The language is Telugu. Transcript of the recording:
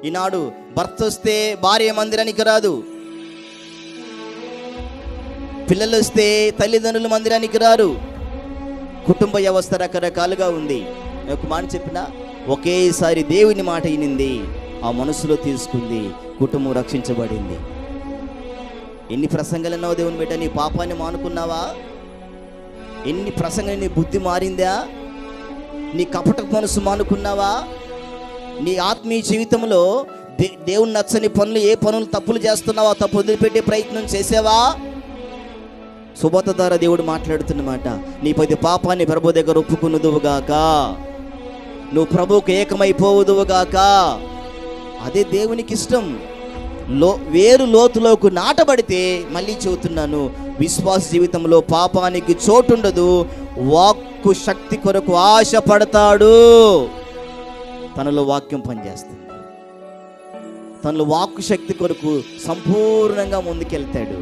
ఈనాడు భర్త వస్తే భార్య మందిరానికి రాదు, పిల్లలు వస్తే తల్లిదండ్రులు మందిరానికి రారు. కుటుంబ వ్యవస్థ రకరకాలుగా ఉంది. ఒక మాట చెప్పిన ఒకేసారి దేవుని మాట వినింది, ఆ మనసులో తీసుకుంది, కుటుంబం రక్షించబడింది. ఎన్ని ప్రసంగాలు అన్నావు దేవుని బిడ్డ, నీ పాపాన్ని మానుకున్నావా? ఎన్ని ప్రసంగాలు, నీ బుద్ధి మారిందా? నీ కపట మనసు మానుకున్నావా? నీ ఆత్మీయ జీవితంలో దేవుని నచ్చని పనులు, ఏ పనులు తప్పులు చేస్తున్నావా? తప్పు వదిలిపెట్టే ప్రయత్నం చేసావా? సుబోధ ద్వారా దేవుడు మాట్లాడుతున్నమాట, నీ ప్రతి పాపాన్ని ప్రభు దగ్గర ఒప్పుకున్నదువుగాక, నువ్వు ప్రభువుకు ఏకమైపోవుదువుగాక. అదే దేవునికి ఇష్టం. వేరు లోతులోకి నాటబడితే, మళ్ళీ చెబుతున్నాను, విశ్వాస జీవితంలో పాపానికి చోటుండదు. వాక్కు శక్తి కొరకు ఆశపడతాడు. తనలో వాక్యం పనిచేస్తుంది. తనలో వాక్కు శక్తి కొరకు సంపూర్ణంగా ముందుకెళ్తాడు.